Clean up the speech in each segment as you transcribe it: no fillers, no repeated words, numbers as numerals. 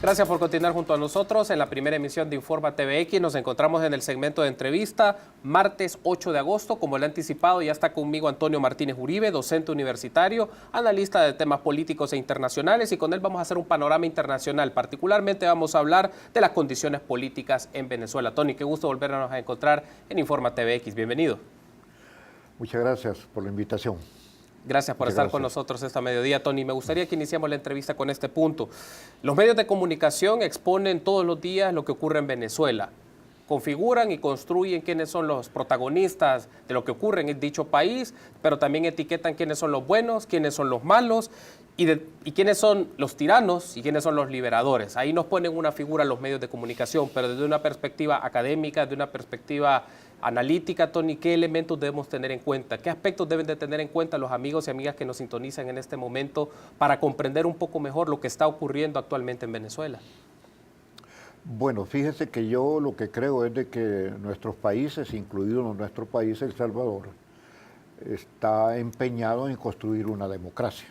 Gracias por continuar junto a nosotros en la primera emisión de Informa TVX. Nos encontramos en el segmento de entrevista, martes 8 de agosto. Como le he anticipado, ya está conmigo Antonio Martínez Uribe, docente universitario, analista de temas políticos e internacionales, y con él vamos a hacer un panorama internacional. Particularmente vamos a hablar de las condiciones políticas en Venezuela. Tony, qué gusto volvernos a encontrar en Informa TVX. Bienvenido. Muchas gracias por la invitación. Gracias por estar con nosotros esta mediodía, Tony. Me gustaría que iniciemos la entrevista con este punto. Los medios de comunicación exponen todos los días lo que ocurre en Venezuela. Configuran y construyen quiénes son los protagonistas de lo que ocurre en dicho país, pero también etiquetan quiénes son los buenos, quiénes son los malos y quiénes son los tiranos y quiénes son los liberadores. Ahí nos ponen una figura los medios de comunicación, pero desde una perspectiva académica, de una perspectiva analítica, Tony, ¿qué elementos debemos tener en cuenta? ¿Qué aspectos deben de tener en cuenta los amigos y amigas que nos sintonizan en este momento para comprender un poco mejor lo que está ocurriendo actualmente en Venezuela? Bueno, fíjese que yo lo que creo es de que nuestros países, incluido nuestro país, El Salvador, está empeñado en construir una democracia.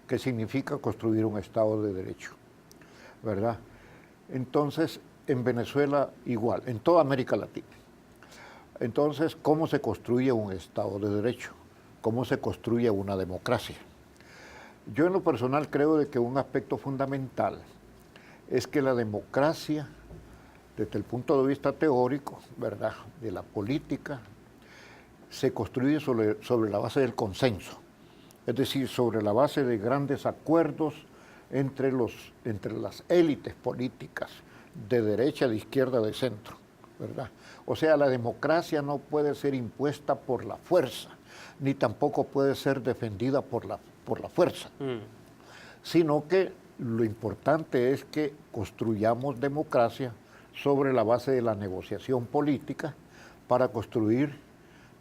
¿Qué significa construir un Estado de Derecho? ¿Verdad? Entonces, en Venezuela igual, en toda América Latina. Entonces, ¿cómo se construye un Estado de Derecho? ¿Cómo se construye una democracia? Yo en lo personal creo de que un aspecto fundamental es que la democracia, desde el punto de vista teórico, ¿verdad?, de la política, se construye sobre la base del consenso, es decir, sobre la base de grandes acuerdos entre las élites políticas, de derecha, de izquierda, de centro, ¿verdad? O sea, la democracia no puede ser impuesta por la fuerza, ni tampoco puede ser defendida por la fuerza, sino que lo importante es que construyamos democracia sobre la base de la negociación política para construir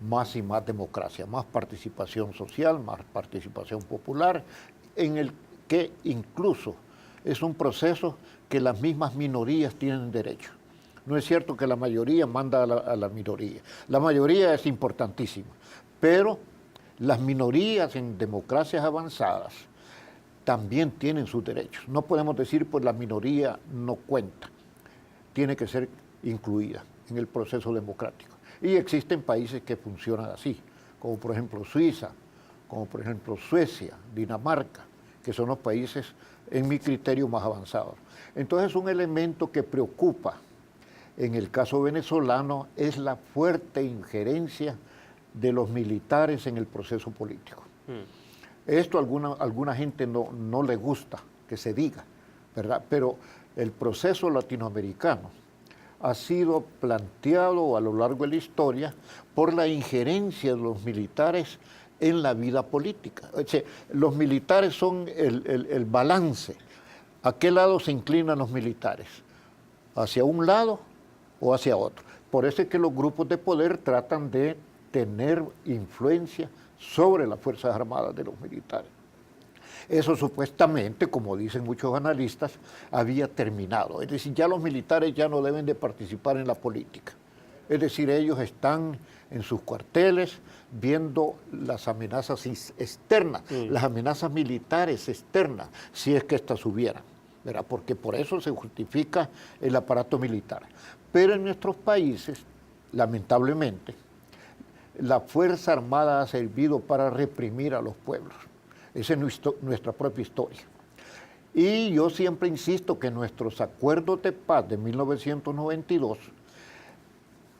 más y más democracia, más participación social, más participación popular, en el que incluso es un proceso que las mismas minorías tienen derecho. No es cierto que la mayoría manda a la minoría. La mayoría es importantísima, pero las minorías en democracias avanzadas también tienen sus derechos. No podemos decir, pues la minoría no cuenta. Tiene que ser incluida en el proceso democrático. Y existen países que funcionan así, como por ejemplo Suiza, como por ejemplo Suecia, Dinamarca, que son los países, en mi criterio, más avanzados. Entonces, un elemento que preocupa en el caso venezolano es la fuerte injerencia de los militares en el proceso político. Esto a alguna gente no le gusta que se diga, ¿verdad? Pero el proceso latinoamericano ha sido planteado a lo largo de la historia por la injerencia de los militares en la vida política. O sea, los militares son el balance. ¿A qué lado se inclinan los militares? ¿Hacia un lado o hacia otro? Por eso es que los grupos de poder tratan de tener influencia sobre las Fuerzas Armadas de los militares. Eso supuestamente, como dicen muchos analistas, había terminado. Es decir, ya los militares ya no deben de participar en la política. Es decir, ellos están en sus cuarteles viendo las amenazas externas, las amenazas militares externas, si es que éstas hubieran, ¿verdad? Porque por eso se justifica el aparato militar. Pero en nuestros países, lamentablemente, la Fuerza Armada ha servido para reprimir a los pueblos. Esa es nuestra propia historia. Y yo siempre insisto que nuestros acuerdos de paz de 1992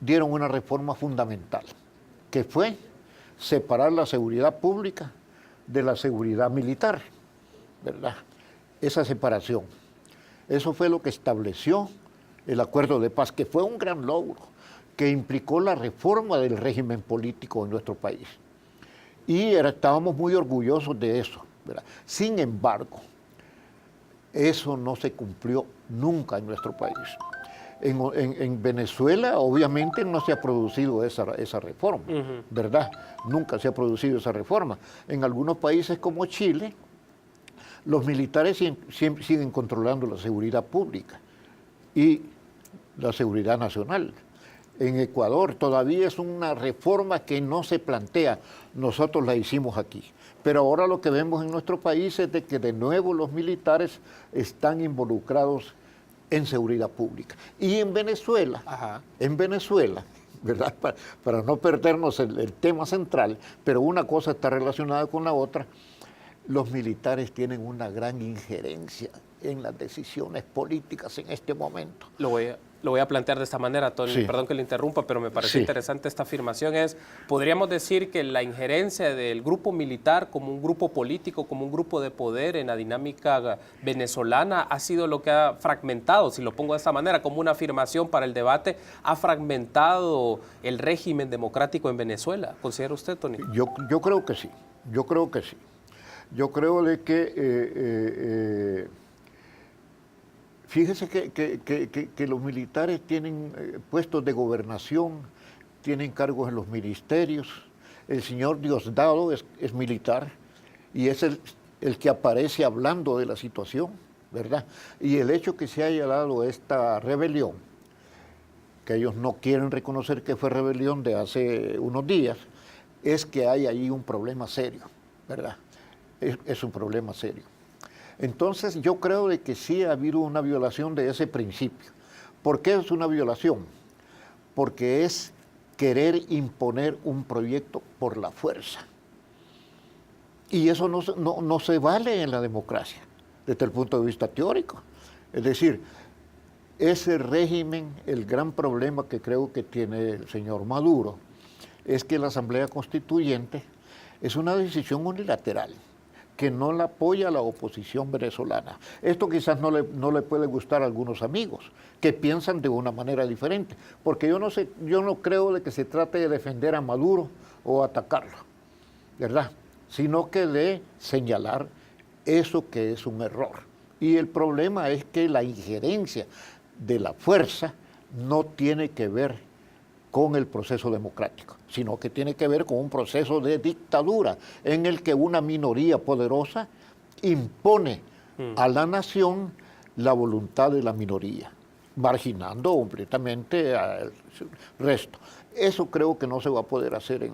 dieron una reforma fundamental, que fue separar la seguridad pública de la seguridad militar, ¿verdad? Esa separación. Eso fue lo que estableció el acuerdo de paz, que fue un gran logro, que implicó la reforma del régimen político en nuestro país. Y estábamos muy orgullosos de eso, ¿verdad? Sin embargo, eso no se cumplió nunca en nuestro país. En Venezuela, obviamente, no se ha producido esa reforma, ¿verdad? Nunca se ha producido esa reforma. En algunos países como Chile, los militares siguen controlando la seguridad pública y la seguridad nacional. En Ecuador todavía es una reforma que no se plantea, nosotros la hicimos aquí. Pero ahora lo que vemos en nuestro país es de que de nuevo los militares están involucrados en seguridad pública. Y en Venezuela, ¿verdad? Para no perdernos el tema central, pero una cosa está relacionada con la otra, los militares tienen una gran injerencia en las decisiones políticas en este momento. Lo voy a plantear de esta manera, Tony, Sí. perdón que le interrumpa, pero me parece Sí. interesante esta afirmación. Podríamos decir que la injerencia del grupo militar como un grupo político, como un grupo de poder en la dinámica venezolana ha sido lo que ha fragmentado, si lo pongo de esta manera, como una afirmación para el debate, ha fragmentado el régimen democrático en Venezuela. ¿Considera usted, Tony? Yo creo que sí, yo creo que sí. Yo creo de que, fíjese que los militares tienen puestos de gobernación, tienen cargos en los ministerios. El señor Diosdado es militar y es el que aparece hablando de la situación, ¿verdad? Y el hecho que se haya dado esta rebelión, que ellos no quieren reconocer que fue rebelión de hace unos días, es que hay ahí un problema serio, ¿verdad? Es un problema serio. Entonces yo creo de que sí ha habido una violación de ese principio. ¿Por qué es una violación? Porque es querer imponer un proyecto por la fuerza. Y eso no se vale en la democracia, desde el punto de vista teórico. Es decir, ese régimen, el gran problema que creo que tiene el señor Maduro, es que la Asamblea Constituyente es una decisión unilateral, que no la apoya la oposición venezolana. Esto quizás no le puede gustar a algunos amigos que piensan de una manera diferente, porque yo no creo de que se trate de defender a Maduro o atacarlo, ¿verdad? Sino que de señalar eso que es un error. Y el problema es que la injerencia de la fuerza no tiene que ver con el proceso democrático, sino que tiene que ver con un proceso de dictadura en el que una minoría poderosa impone a la nación la voluntad de la minoría, marginando completamente al resto. Eso creo que no se va a poder hacer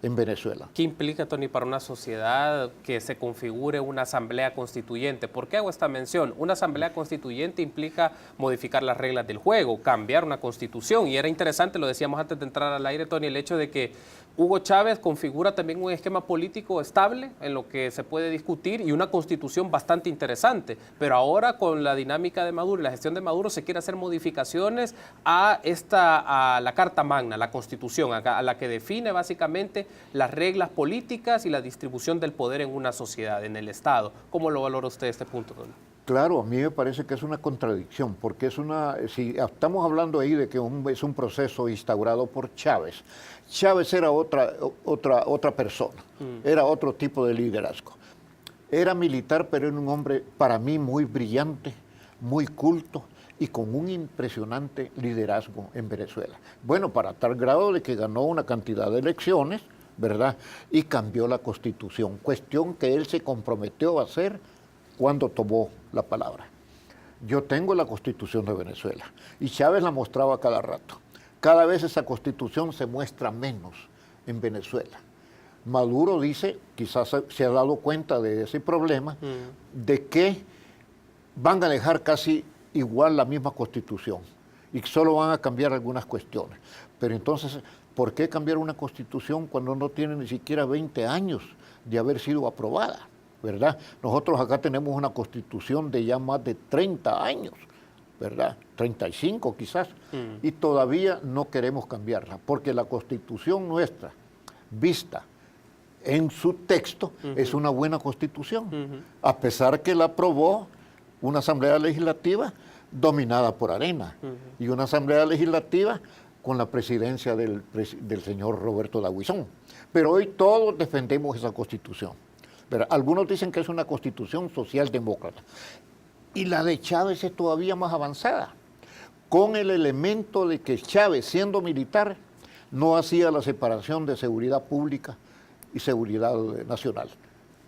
en Venezuela. ¿Qué implica, Tony, para una sociedad que se configure una asamblea constituyente? ¿Por qué hago esta mención? Una asamblea constituyente implica modificar las reglas del juego, cambiar una constitución. Y era interesante, lo decíamos antes de entrar al aire, Tony, el hecho de que Hugo Chávez configura también un esquema político estable en lo que se puede discutir y una constitución bastante interesante. Pero ahora con la dinámica de Maduro y la gestión de Maduro se quiere hacer modificaciones a la Carta Magna, la Constitución, a la que define básicamente las reglas políticas y la distribución del poder en una sociedad, en el Estado. ¿Cómo lo valora usted este punto, Tony? Claro, a mí me parece que es una contradicción, porque si estamos hablando ahí de que es un proceso instaurado por Chávez. Chávez era otra persona, era otro tipo de liderazgo. Era militar, pero era un hombre para mí muy brillante, muy culto y con un impresionante liderazgo en Venezuela. Bueno, para tal grado de que ganó una cantidad de elecciones, ¿verdad? Y cambió la Constitución, cuestión que él se comprometió a hacer cuando tomó la palabra. Yo tengo la Constitución de Venezuela y Chávez la mostraba cada rato. Cada vez esa Constitución se muestra menos en Venezuela. Maduro dice, quizás se ha dado cuenta de ese problema, de que van a dejar casi igual la misma Constitución y solo van a cambiar algunas cuestiones. Pero entonces, ¿por qué cambiar una Constitución cuando no tiene ni siquiera 20 años de haber sido aprobada? ¿Verdad? Nosotros acá tenemos una Constitución de ya más de 30 años, ¿verdad? 35 quizás, y todavía no queremos cambiarla, porque la Constitución nuestra, vista en su texto, es una buena Constitución, a pesar que la aprobó una Asamblea Legislativa dominada por Arena, y una Asamblea Legislativa con la presidencia del señor Roberto Daguizón. Pero hoy todos defendemos esa Constitución. Pero algunos dicen que es una Constitución socialdemócrata. Y la de Chávez es todavía más avanzada, con el elemento de que Chávez, siendo militar, no hacía la separación de seguridad pública y seguridad nacional.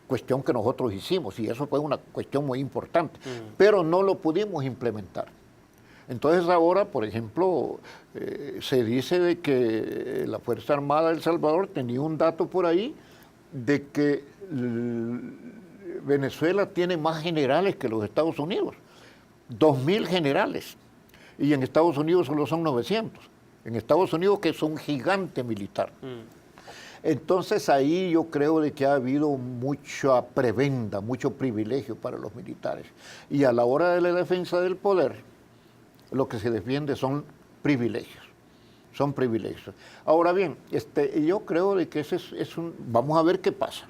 Cuestión que nosotros hicimos, y eso fue una cuestión muy importante. Pero no lo pudimos implementar. Entonces ahora, por ejemplo, se dice de que la Fuerza Armada de El Salvador tenía un dato por ahí de que Venezuela tiene más generales que los Estados Unidos, 2.000 generales, y en Estados Unidos solo son 900. En Estados Unidos, que es un gigante militar. Entonces ahí yo creo de que ha habido mucha prebenda, mucho privilegio para los militares. Y a la hora de la defensa del poder, lo que se defiende son privilegios. Son privilegios. Ahora bien, yo creo de que ese es un... Vamos a ver qué pasa.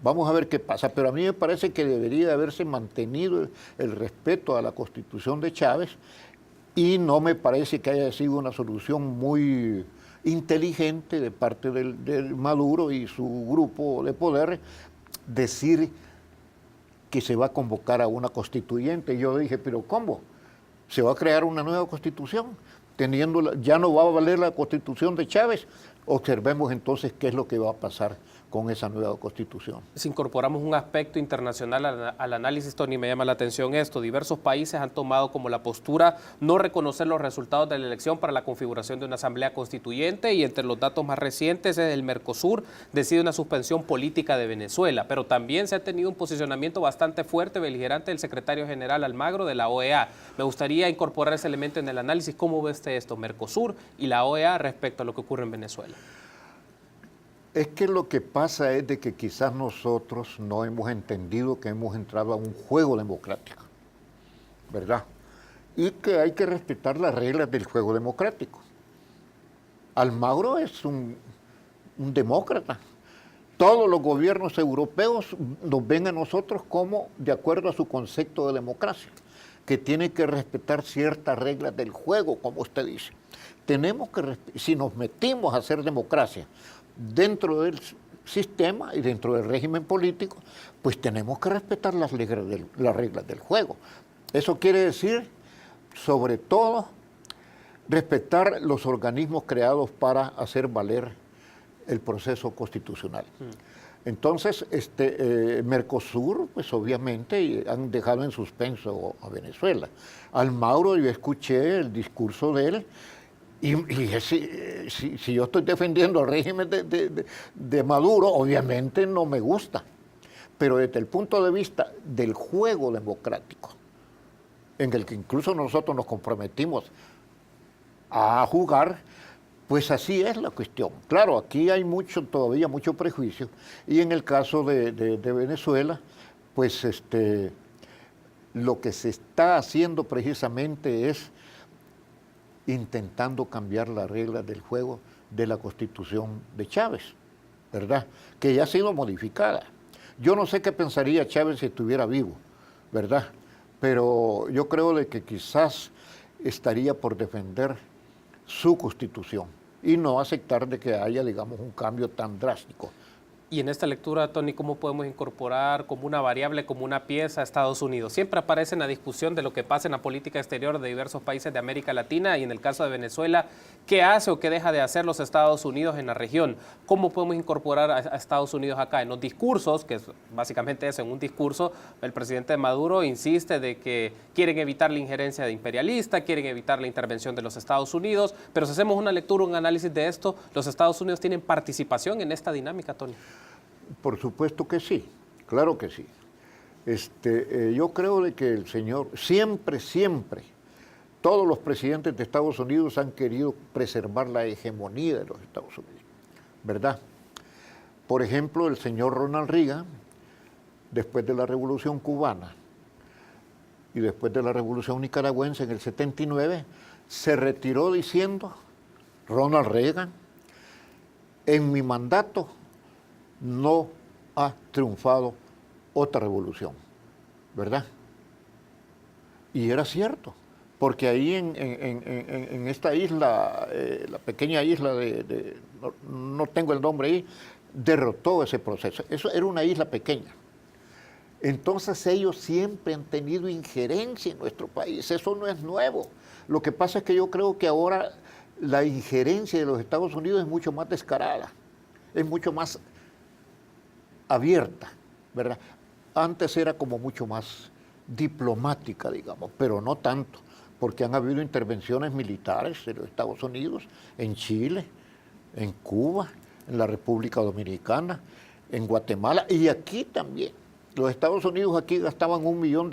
Vamos a ver qué pasa. Pero a mí me parece que debería haberse mantenido el respeto a la Constitución de Chávez, y no me parece que haya sido una solución muy inteligente de parte del Maduro y su grupo de poder decir que se va a convocar a una constituyente. Yo dije, pero ¿cómo? ¿Se va a crear una nueva constitución? Ya no va a valer la Constitución de Chávez. Observemos entonces qué es lo que va a pasar con esa nueva constitución. Si incorporamos un aspecto internacional al análisis, Tony, me llama la atención esto. Diversos países han tomado como la postura no reconocer los resultados de la elección para la configuración de una asamblea constituyente, y entre los datos más recientes es el Mercosur decide una suspensión política de Venezuela, pero también se ha tenido un posicionamiento bastante fuerte, beligerante, del secretario general Almagro de la OEA. Me gustaría incorporar ese elemento en el análisis. ¿Cómo ve usted esto, Mercosur y la OEA, respecto a lo que ocurre en Venezuela? Es que lo que pasa es de que quizás nosotros no hemos entendido que hemos entrado a un juego democrático, ¿verdad? Y que hay que respetar las reglas del juego democrático. Almagro es un demócrata. Todos los gobiernos europeos nos ven a nosotros como de acuerdo a su concepto de democracia, que tiene que respetar ciertas reglas del juego, como usted dice. Tenemos que, si nos metimos a hacer democracia dentro del sistema y dentro del régimen político, pues tenemos que respetar las reglas del juego. Eso quiere decir, sobre todo, respetar los organismos creados para hacer valer el proceso constitucional. Entonces, Mercosur, pues obviamente han dejado en suspenso a Venezuela. Almagro, yo escuché el discurso de él, y si yo estoy defendiendo el régimen de Maduro, obviamente no me gusta. Pero desde el punto de vista del juego democrático, en el que incluso nosotros nos comprometimos a jugar, pues así es la cuestión. Claro, aquí hay todavía mucho prejuicio, y en el caso de Venezuela, pues lo que se está haciendo precisamente es intentando cambiar las reglas del juego de la Constitución de Chávez, ¿verdad? Que ya ha sido modificada. Yo no sé qué pensaría Chávez si estuviera vivo, ¿verdad? Pero yo creo de que quizás estaría por defender su Constitución y no aceptar de que haya, digamos, un cambio tan drástico. Y en esta lectura, Tony, ¿cómo podemos incorporar como una variable, como una pieza a Estados Unidos? Siempre aparece en la discusión de lo que pasa en la política exterior de diversos países de América Latina, y en el caso de Venezuela, ¿qué hace o qué deja de hacer los Estados Unidos en la región? ¿Cómo podemos incorporar a Estados Unidos acá? En los discursos, que es básicamente eso, en un discurso, el presidente Maduro insiste de que quieren evitar la injerencia de imperialista, quieren evitar la intervención de los Estados Unidos, pero si hacemos una lectura, un análisis de esto, ¿los Estados Unidos tienen participación en esta dinámica, Tony? Por supuesto que sí, claro que sí. Yo creo de que el señor, siempre, todos los presidentes de Estados Unidos han querido preservar la hegemonía de los Estados Unidos, ¿verdad? Por ejemplo, el señor Ronald Reagan, después de la Revolución Cubana y después de la Revolución Nicaragüense en el 79, se retiró diciendo, Ronald Reagan, en mi mandato no ha triunfado otra revolución, ¿verdad? Y era cierto, porque ahí en esta isla, la pequeña isla no tengo el nombre ahí, derrotó ese proceso. Eso era una isla pequeña. Entonces ellos siempre han tenido injerencia en nuestro país, eso no es nuevo. Lo que pasa es que yo creo que ahora la injerencia de los Estados Unidos es mucho más descarada, es mucho más abierta, ¿verdad? Antes era como mucho más diplomática, digamos, pero no tanto. porque han habido intervenciones militares de los Estados Unidos en Chile, en Cuba, en la República Dominicana, en Guatemala y aquí también. Los Estados Unidos aquí gastaban $1 millón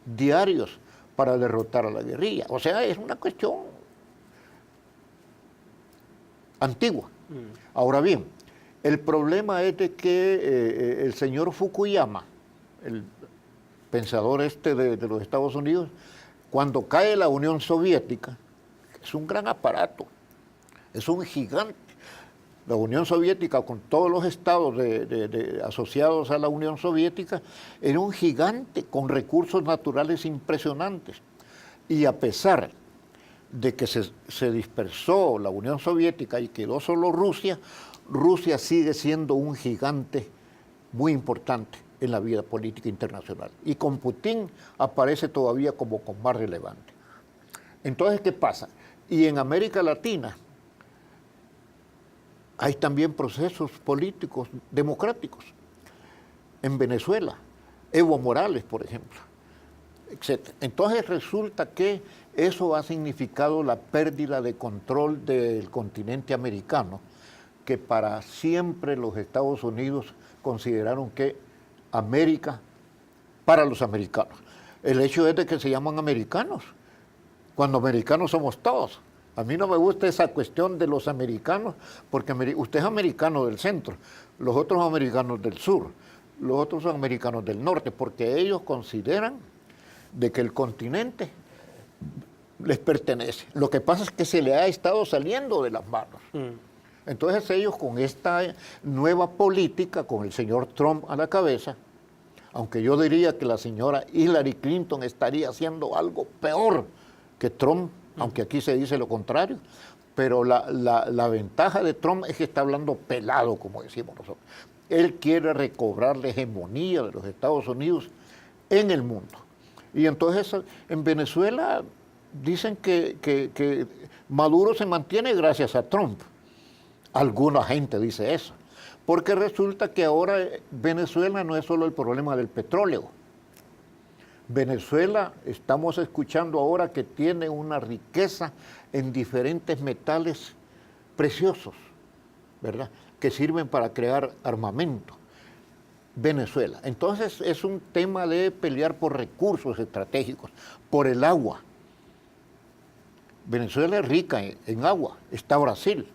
diarios para derrotar a la guerrilla. O sea, es una cuestión antigua. Ahora bien, el problema es de que el señor Fukuyama, el pensador de los Estados Unidos, cuando cae la Unión Soviética, es un gran aparato, es un gigante. La Unión Soviética, con todos los estados asociados a la Unión Soviética, era un gigante con recursos naturales impresionantes. Y a pesar de que se dispersó la Unión Soviética y quedó solo Rusia, Rusia sigue siendo un gigante muy importante en la vida política internacional. Y con Putin aparece todavía como con más relevante. Entonces, ¿qué pasa? Y en América Latina hay también procesos políticos democráticos. En Venezuela, Evo Morales, por ejemplo, etc. Entonces resulta que eso ha significado la pérdida de control del continente americano, que para siempre los Estados Unidos consideraron que América, para los americanos. El hecho es de que se llaman americanos, cuando americanos somos todos. A mí no me gusta esa cuestión de los americanos, porque usted es americano del centro, los otros americanos del sur, los otros son americanos del norte, porque ellos consideran de que el continente les pertenece. Lo que pasa es que se le ha estado saliendo de las manos. Entonces ellos con esta nueva política, con el señor Trump a la cabeza, aunque yo diría que la señora Hillary Clinton estaría haciendo algo peor que Trump, aunque aquí se dice lo contrario, pero la ventaja de Trump es que está hablando pelado, como decimos nosotros. Él quiere recobrar la hegemonía de los Estados Unidos en el mundo. Y entonces en Venezuela dicen que Maduro se mantiene gracias a Trump. Alguna gente dice eso, porque resulta que ahora Venezuela no es solo el problema del petróleo. Venezuela, estamos escuchando ahora que tiene una riqueza en diferentes metales preciosos, ¿verdad?, que sirven para crear armamento. Venezuela. Entonces es un tema de pelear por recursos estratégicos, por el agua. Venezuela es rica en agua, está Brasil,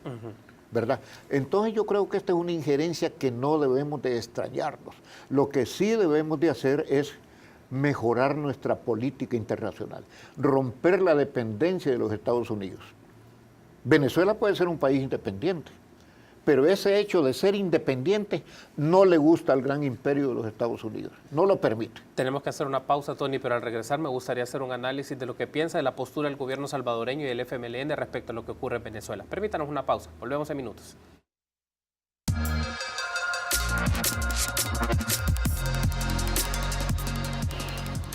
¿verdad? Entonces yo creo que esta es una injerencia que no debemos de extrañarnos. Lo que sí debemos de hacer es mejorar nuestra política internacional, romper la dependencia de los Estados Unidos. Venezuela puede ser un país independiente, pero ese hecho de ser independiente no le gusta al gran imperio de los Estados Unidos, no lo permite. Tenemos que hacer una pausa, Tony, pero al regresar me gustaría hacer un análisis de lo que piensa de la postura del gobierno salvadoreño y del FMLN respecto a lo que ocurre en Venezuela. Permítanos una pausa, volvemos en minutos.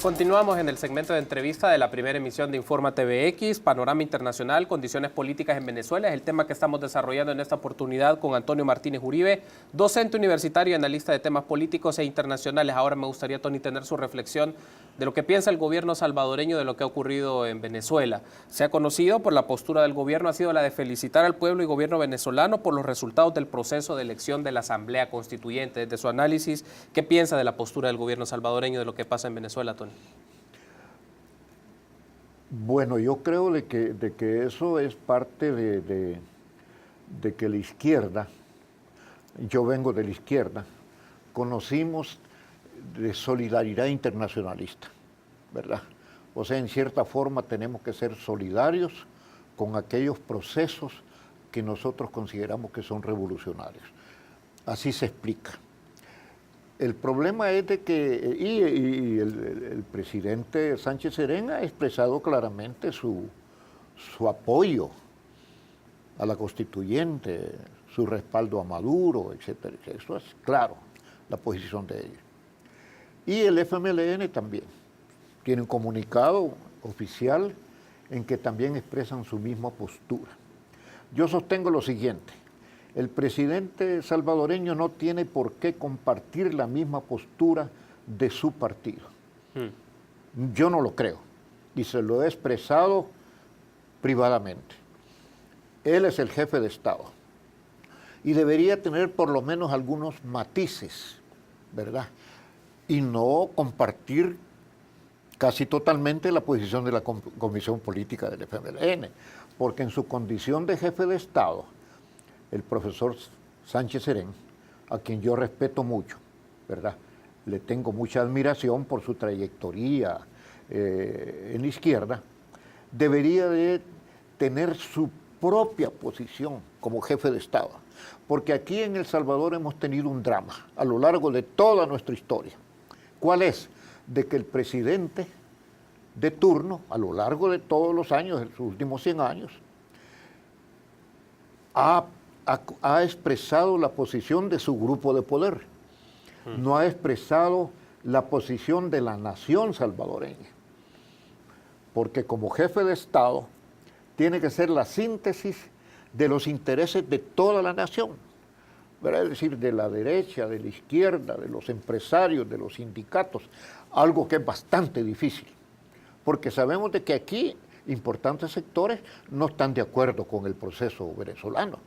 Continuamos en el segmento de entrevista de la primera emisión de Informa TVX, Panorama Internacional, Condiciones Políticas en Venezuela. Es el tema que estamos desarrollando en esta oportunidad con Antonio Martínez Uribe, docente universitario y analista de temas políticos e internacionales. Ahora me gustaría, Tony, tener su reflexión de lo que piensa el gobierno salvadoreño de lo que ha ocurrido en Venezuela. Se ha conocido por la postura del gobierno, ha sido la de felicitar al pueblo y gobierno venezolano por los resultados del proceso de elección de la Asamblea Constituyente. Desde su análisis, ¿qué piensa de la postura del gobierno salvadoreño de lo que pasa en Venezuela, Tony? Bueno, yo creo de que eso es parte de que la izquierda, yo vengo de la izquierda, conocimos de solidaridad internacionalista, ¿verdad? O sea, en cierta forma tenemos que ser solidarios con aquellos procesos que nosotros consideramos que son revolucionarios. Así se explica. El problema es de que, y el presidente Sánchez Serén ha expresado claramente su apoyo a la constituyente, su respaldo a Maduro, etcétera, etcétera. Eso es claro, la posición de ellos. Y el FMLN también tiene un comunicado oficial en que también expresan su misma postura. Yo sostengo lo siguiente: el presidente salvadoreño no tiene por qué compartir la misma postura de su partido. Yo no lo creo. y se lo he expresado privadamente. Él es el jefe de Estado y debería tener por lo menos algunos matices, ¿verdad? Y no compartir casi totalmente la posición de la Comisión Política del FMLN, porque en su condición de jefe de Estado, el profesor Sánchez Serén, a quien yo respeto mucho, ¿verdad? Le tengo mucha admiración por su trayectoria en la izquierda, debería de tener su propia posición como jefe de Estado, porque aquí en El Salvador hemos tenido un drama a lo largo de toda nuestra historia. ¿Cuál es? De que el presidente de turno, a lo largo de todos los años, en sus últimos 100 años, ha expresado la posición de su grupo de poder, no ha expresado la posición de la nación salvadoreña, porque como jefe de Estado tiene que ser la síntesis de los intereses de toda la nación, ¿verdad? Es decir, de la derecha, de la izquierda, de los empresarios, de los sindicatos, algo que es bastante difícil, porque sabemos de que aquí importantes sectores no están de acuerdo con el proceso venezolano.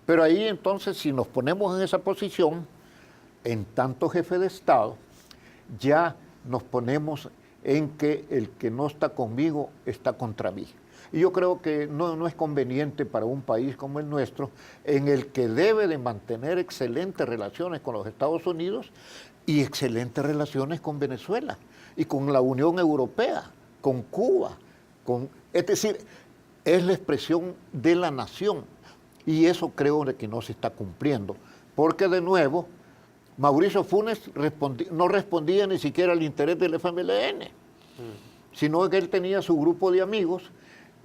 Pero ahí entonces, si nos ponemos en esa posición, en tanto jefe de Estado, ya nos ponemos en que el que no está conmigo está contra mí. Y yo creo que no es conveniente para un país como el nuestro, en el que debe de mantener excelentes relaciones con los Estados Unidos y excelentes relaciones con Venezuela y con la Unión Europea, con Cuba, es decir, es la expresión de la nación. Y eso creo de que no se está cumpliendo, porque de nuevo, Mauricio Funes no respondía ni siquiera al interés del FMLN, sino que él tenía su grupo de amigos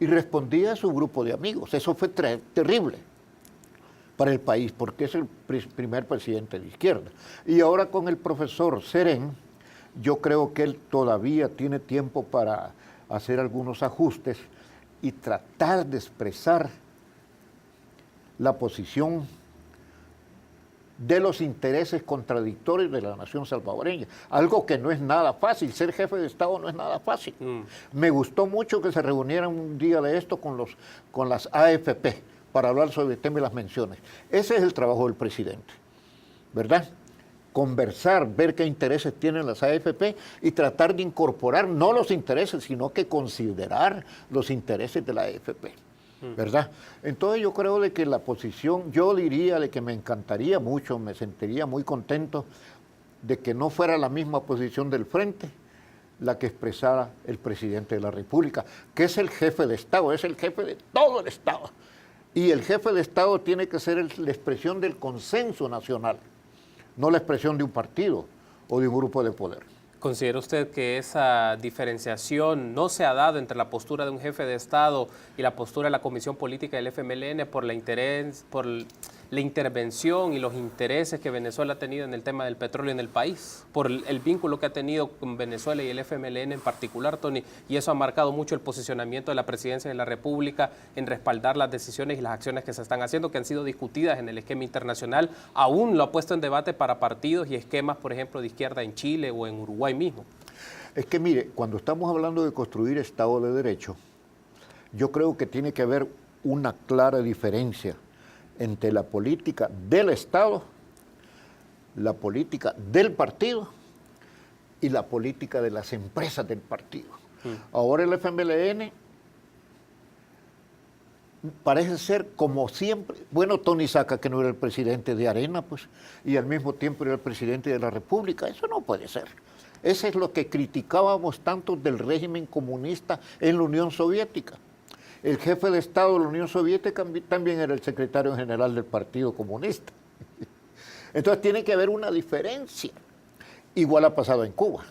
y respondía a su grupo de amigos. Eso fue terrible para el país, porque es el primer presidente de izquierda. Y ahora con el profesor Serén, yo creo que él todavía tiene tiempo para hacer algunos ajustes y tratar de expresar la posición de los intereses contradictorios de la nación salvadoreña, algo que no es nada fácil. Ser jefe de Estado no es nada fácil. Me gustó mucho que se reunieran un día de esto con las AFP para hablar sobre el tema de las menciones. Ese es el trabajo del presidente, ¿verdad? Conversar, ver qué intereses tienen las AFP y tratar de incorporar no los intereses, sino que considerar los intereses de la AFP, ¿verdad? Entonces yo creo de que la posición, yo diría de que me encantaría mucho, me sentiría muy contento de que no fuera la misma posición del Frente la que expresara el presidente de la República, que es el jefe de Estado, es el jefe de todo el Estado. Y el jefe de Estado tiene que ser la expresión del consenso nacional, no la expresión de un partido o de un grupo de poder. ¿Considera usted que esa diferenciación no se ha dado entre la postura de un jefe de Estado y la postura de la Comisión Política del FMLN por la intervención y los intereses que Venezuela ha tenido en el tema del petróleo en el país? Por el vínculo que ha tenido con Venezuela y el FMLN en particular, Tony, y eso ha marcado mucho el posicionamiento de la Presidencia de la República en respaldar las decisiones y las acciones que se están haciendo, que han sido discutidas en el esquema internacional, aún lo ha puesto en debate para partidos y esquemas, por ejemplo, de izquierda en Chile o en Uruguay mismo. Es que mire, cuando estamos hablando de construir Estado de Derecho, yo creo que tiene que haber una clara diferencia entre la política del Estado, la política del partido y la política de las empresas del partido. Ahora el FMLN parece ser como siempre, bueno, Tony Saca, que no era el presidente de Arena, pues, y al mismo tiempo era el presidente de la República. Eso no puede ser. Eso es lo que criticábamos tanto del régimen comunista en la Unión Soviética. El jefe de Estado de la Unión Soviética también era el secretario general del Partido Comunista. Entonces tiene que haber una diferencia. Igual ha pasado en Cuba,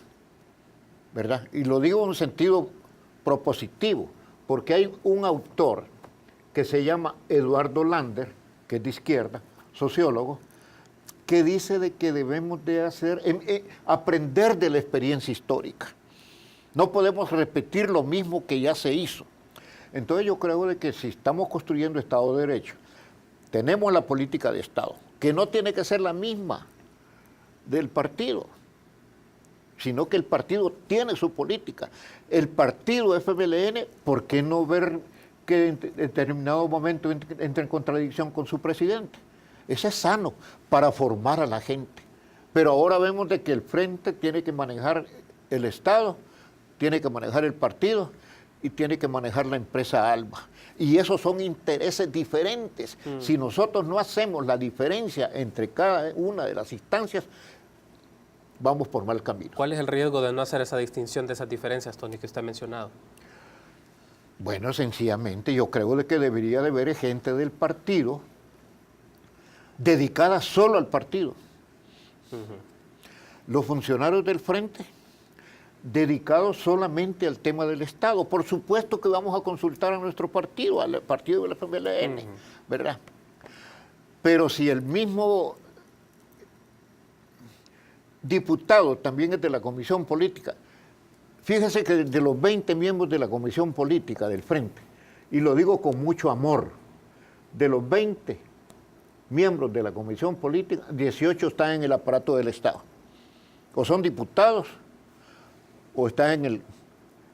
¿verdad? Y lo digo en un sentido propositivo, porque hay un autor que se llama Eduardo Lander, que es de izquierda, sociólogo, que dice de que debemos de aprender de la experiencia histórica. No podemos repetir lo mismo que ya se hizo. Entonces yo creo de que si estamos construyendo Estado de Derecho, tenemos la política de Estado, que no tiene que ser la misma del partido, sino que el partido tiene su política. El partido FMLN, ¿por qué no ver que en determinado momento entra en contradicción con su presidente? Eso es sano para formar a la gente. Pero ahora vemos de que el frente tiene que manejar el Estado, tiene que manejar el partido y tiene que manejar la empresa ALBA. Y esos son intereses diferentes. Si nosotros no hacemos la diferencia entre cada una de las instancias, vamos por mal camino. ¿Cuál es el riesgo de no hacer esa distinción de esas diferencias, Tony, que usted ha mencionado? Bueno, sencillamente yo creo de que debería de haber gente del partido dedicada solo al partido. Los funcionarios del frente dedicados solamente al tema del Estado. Por supuesto que vamos a consultar a nuestro partido, al partido del FMLN, ¿verdad? Pero si el mismo diputado también es de la Comisión Política, fíjese que de los 20 miembros de la Comisión Política del Frente, y lo digo con mucho amor, de los 20 miembros de la Comisión Política, 18 están en el aparato del Estado. O son diputados, o están en el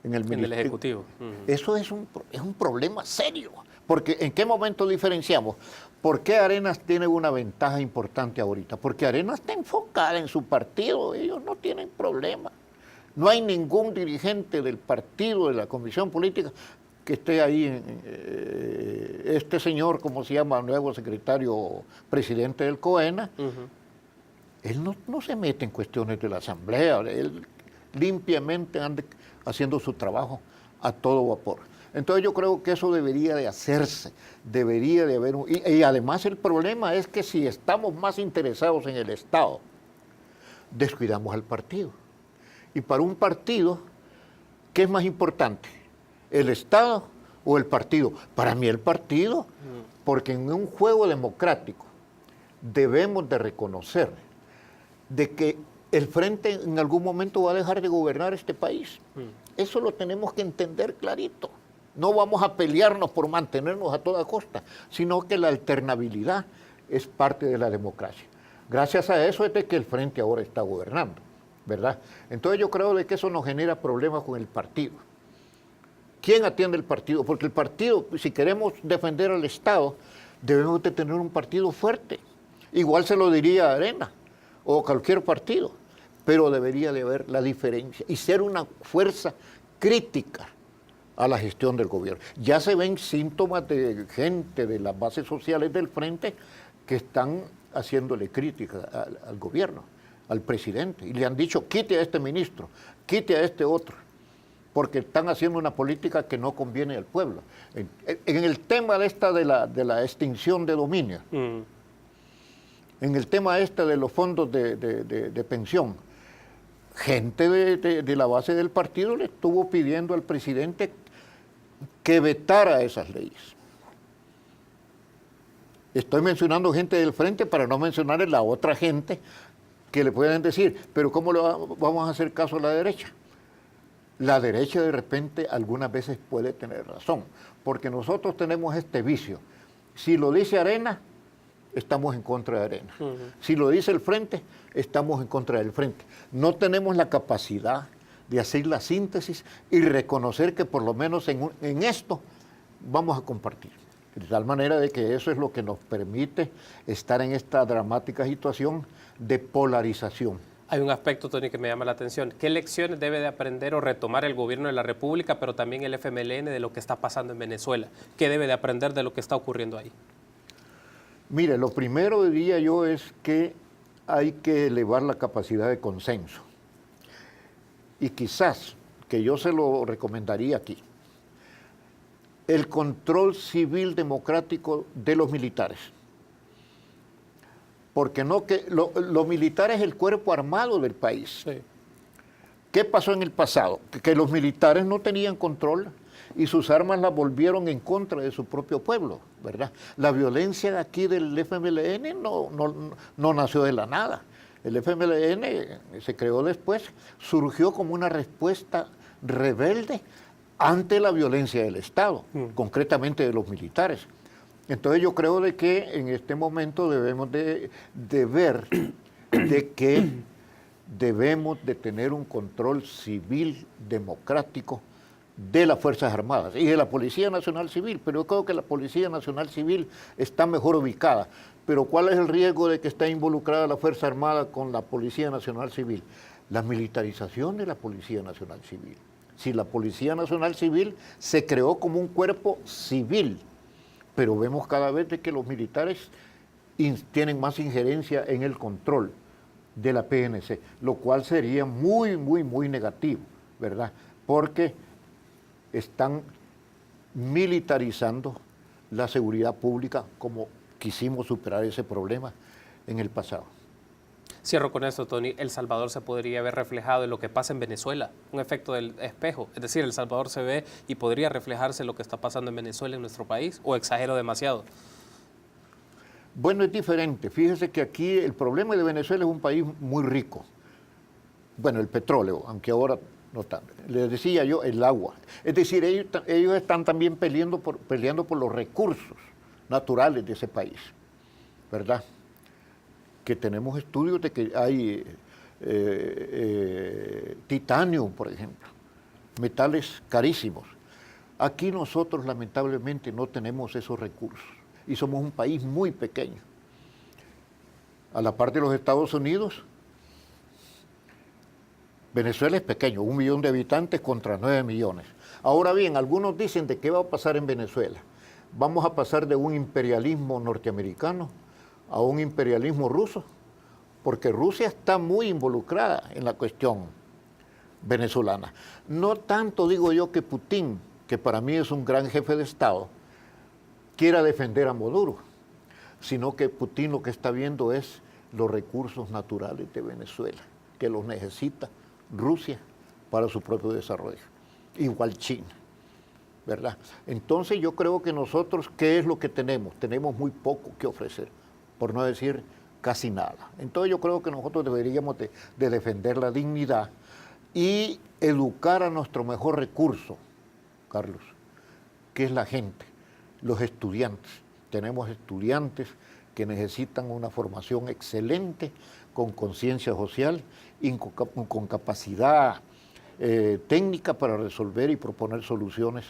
ministerio. En el Ejecutivo. Eso es un problema serio, porque ¿en qué momento diferenciamos? ¿Por qué Arenas tiene una ventaja importante ahorita? Porque Arenas está enfocada en su partido, ellos no tienen problema. No hay ningún dirigente del partido, de la Comisión Política, que esté ahí, este señor, ¿cómo se llama?, nuevo secretario presidente del COENA, él no se mete en cuestiones de la Asamblea, él limpiamente anda haciendo su trabajo a todo vapor. Entonces yo creo que eso debería de hacerse, debería de haber y además el problema es que si estamos más interesados en el Estado, descuidamos al partido. Y para un partido, ¿qué es más importante? ¿El Estado o el partido? Para mí el partido, porque en un juego democrático debemos de reconocer de que el Frente en algún momento va a dejar de gobernar este país. Eso lo tenemos que entender clarito. No vamos a pelearnos por mantenernos a toda costa, sino que la alternabilidad es parte de la democracia. Gracias a eso es de que el Frente ahora está gobernando, ¿verdad? Entonces yo creo de que eso nos genera problemas con el partido. ¿Quién atiende el partido? Porque el partido, si queremos defender al Estado, debemos de tener un partido fuerte. Igual se lo diría Arena o cualquier partido, pero debería de haber la diferencia y ser una fuerza crítica a la gestión del gobierno. Ya se ven síntomas de gente de las bases sociales del Frente que están haciéndole crítica al gobierno, al presidente, y le han dicho, quite a este ministro, quite a este otro, porque están haciendo una política que no conviene al pueblo. En el tema de la extinción de dominio, en el tema de los fondos de pensión, gente de la base del partido le estuvo pidiendo al presidente que vetara esas leyes. Estoy mencionando gente del Frente para no mencionar a la otra gente que le pueden decir, pero ¿cómo vamos a hacer caso a la derecha? La derecha de repente algunas veces puede tener razón, porque nosotros tenemos este vicio. Si lo dice Arena, estamos en contra de Arena. Si lo dice el Frente, estamos en contra del Frente. No tenemos la capacidad de hacer la síntesis y reconocer que por lo menos en esto vamos a compartir. De tal manera de que eso es lo que nos permite estar en esta dramática situación de polarización. Hay un aspecto, Tony, que me llama la atención. ¿Qué lecciones debe de aprender o retomar el gobierno de la República, pero también el FMLN de lo que está pasando en Venezuela? ¿Qué debe de aprender de lo que está ocurriendo ahí? Mire, lo primero diría yo es que hay que elevar la capacidad de consenso. Y quizás, que yo se lo recomendaría aquí, el control civil democrático de los militares. Porque no que los militares es el cuerpo armado del país. Sí. ¿Qué pasó en el pasado? Que los militares no tenían control y sus armas las volvieron en contra de su propio pueblo, ¿verdad? La violencia de aquí del FMLN no nació de la nada. El FMLN se creó después, surgió como una respuesta rebelde ante la violencia del Estado, concretamente de los militares. Entonces yo creo de que en este momento debemos de ver de que debemos de tener un control civil democrático de las Fuerzas Armadas y de la Policía Nacional Civil, pero yo creo que la Policía Nacional Civil está mejor ubicada. Pero ¿cuál es el riesgo de que esté involucrada la Fuerza Armada con la Policía Nacional Civil? La militarización de la Policía Nacional Civil. Si la Policía Nacional Civil se creó como un cuerpo civil, pero vemos cada vez de que los militares tienen más injerencia en el control de la PNC, lo cual sería muy, muy, muy negativo, ¿verdad? Porque están militarizando la seguridad pública como quisimos superar ese problema en el pasado. Cierro con esto, Tony. El Salvador se podría ver reflejado en lo que pasa en Venezuela, un efecto del espejo. Es decir, El Salvador se ve y podría reflejarse lo que está pasando en Venezuela, en nuestro país, ¿o exagero demasiado? Bueno, es diferente. Fíjese que aquí el problema de Venezuela es un país muy rico. Bueno, el petróleo, aunque ahora no tanto. Les decía yo, el agua. Es decir, ellos están también peleando por los recursos naturales de ese país, ¿verdad? Que tenemos estudios de que hay titanio, por ejemplo, metales carísimos. Aquí nosotros lamentablemente no tenemos esos recursos y somos un país muy pequeño. A la par de los Estados Unidos, Venezuela es pequeño, 1 millón de habitantes contra 9 millones. Ahora bien, algunos dicen de qué va a pasar en Venezuela. Vamos a pasar de un imperialismo norteamericano a un imperialismo ruso, porque Rusia está muy involucrada en la cuestión venezolana. No tanto digo yo que Putin, que para mí es un gran jefe de Estado, quiera defender a Maduro, sino que Putin lo que está viendo es los recursos naturales de Venezuela, que los necesita Rusia para su propio desarrollo, igual China, ¿verdad? Entonces yo creo que nosotros, ¿qué es lo que tenemos? Tenemos muy poco que ofrecer, por no decir casi nada. Entonces yo creo que nosotros deberíamos de defender la dignidad y educar a nuestro mejor recurso, Carlos, que es la gente, los estudiantes. Tenemos estudiantes que necesitan una formación excelente, con conciencia social y con capacidad técnica para resolver y proponer soluciones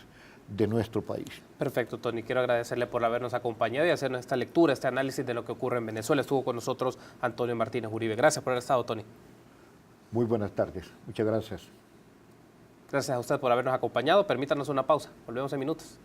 de nuestro país. Perfecto, Tony. Quiero agradecerle por habernos acompañado y hacernos esta lectura, este análisis de lo que ocurre en Venezuela. Estuvo con nosotros Antonio Martínez Uribe. Gracias por haber estado, Tony. Muy buenas tardes. Muchas gracias. Gracias a usted por habernos acompañado. Permítanos una pausa. Volvemos en minutos.